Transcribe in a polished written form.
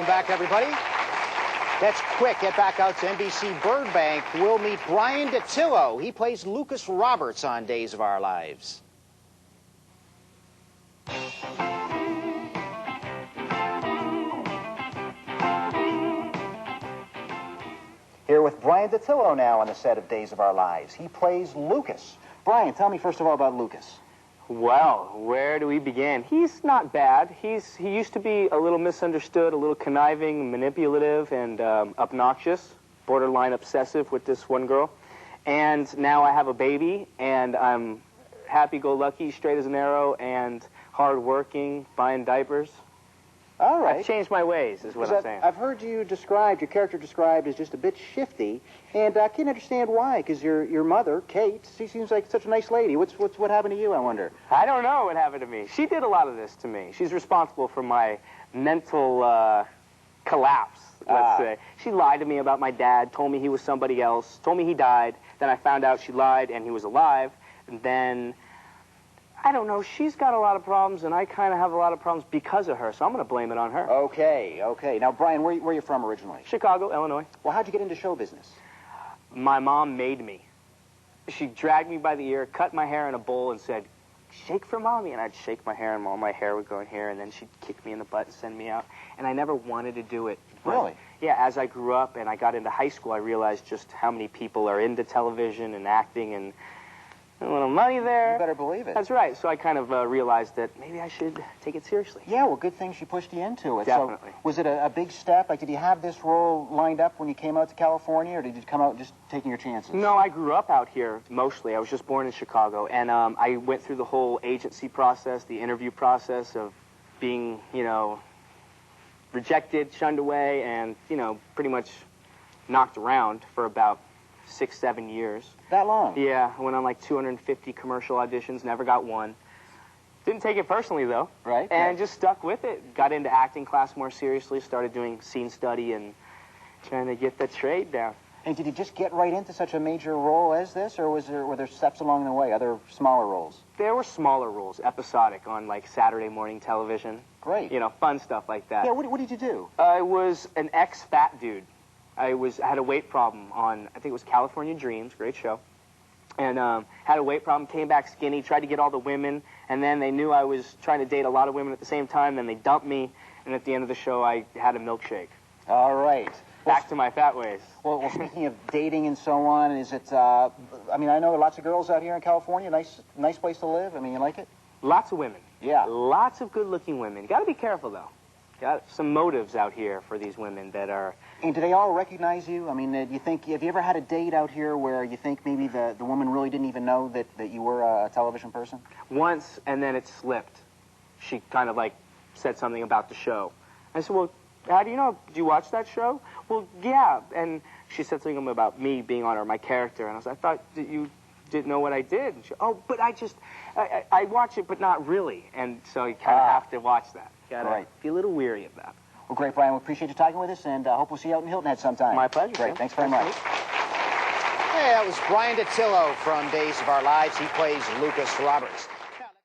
back, everybody. That's quick. Get back out to NBC Burbank. We'll meet Bryan Dattilo. He plays Lucas Roberts on Days of Our Lives. Here with Bryan Dattilo now on the set of Days of Our Lives. He plays Lucas. Bryan, tell me first of all about Lucas. Well, where do we begin? He's not bad. He used to be a little misunderstood, a little conniving, manipulative, and obnoxious, borderline obsessive with this one girl. And now I have a baby, and I'm happy-go-lucky, straight as an arrow, and hard-working, buying diapers. All right. I've changed my ways, is what I'm saying. I've heard you described, your character described as just a bit shifty, and I can't understand why, because your mother, Kate, she seems like such a nice lady. What happened to you, I wonder? I don't know what happened to me. She did a lot of this to me. She's responsible for my mental collapse, let's say. She lied to me about my dad, told me he was somebody else, told me he died. Then I found out she lied and he was alive, and then I don't know, she's got a lot of problems, and I kind of have a lot of problems because of her, so I'm going to blame it on her. Okay, okay. Now, Bryan, where are you from originally? Chicago, Illinois. Well, how'd you get into show business? My mom made me. She dragged me by the ear, cut my hair in a bowl, and said, "Shake for mommy," and I'd shake my hair, and all my hair would go in here, and then she'd kick me in the butt and send me out, and I never wanted to do it. But, really? Yeah, as I grew up and I got into high school, I realized just how many people are into television and acting, and a little money there. You better believe it. That's right. So I kind of realized that maybe I should take it seriously. Yeah, well, good thing she pushed you into it. Definitely. So, was it a big step? Like, did you have this role lined up when you came out to California, or did you come out just taking your chances? No, I grew up out here mostly. I was just born in Chicago, and I went through the whole agency process, the interview process of being, you know, rejected, shunned away, and, you know, pretty much knocked around for about 6-7 years. That long? Yeah, I went on like 250 commercial auditions, never got one. Didn't take it personally, though. Right. And just stuck with it. Got into acting class more seriously, started doing scene study and trying to get the trade down. And did you just get right into such a major role as this, or were there steps along the way, other smaller roles? There were smaller roles, episodic, on like Saturday morning television. Great. You know, fun stuff like that. Yeah, what did you do? I was an ex-fat dude. I had a weight problem on, I think it was California Dreams, great show, and had a weight problem, came back skinny, tried to get all the women, and then they knew I was trying to date a lot of women at the same time, then they dumped me, and at the end of the show, I had a milkshake. All right. Back to my fat ways. Well, speaking of dating and so on, is it, I mean, I know lots of girls out here in California, nice place to live. I mean, you like it? Lots of women. Yeah. Lots of good-looking women. Got to be careful, though. Got some motives out here for these women that are... And do they all recognize you? I mean, do you think, have you ever had a date out here where you think maybe the woman really didn't even know that you were a television person? Once, and then it slipped. She kind of like said something about the show. I said, well, how do you know? Did you watch that show? Well, yeah. And she said something about me being on her, my character. And I was like, I thought that you didn't know what I did. And she, oh, but I watch it, but not really. And so you kind of have to watch that. Gotta be a little weary of that. Well, great, Bryan. We appreciate you talking with us, and hope we'll see you out in Hilton Head sometime. My pleasure. Great. Thanks very much. Hey, that was Bryan Dattilo from Days of Our Lives. He plays Lucas Roberts.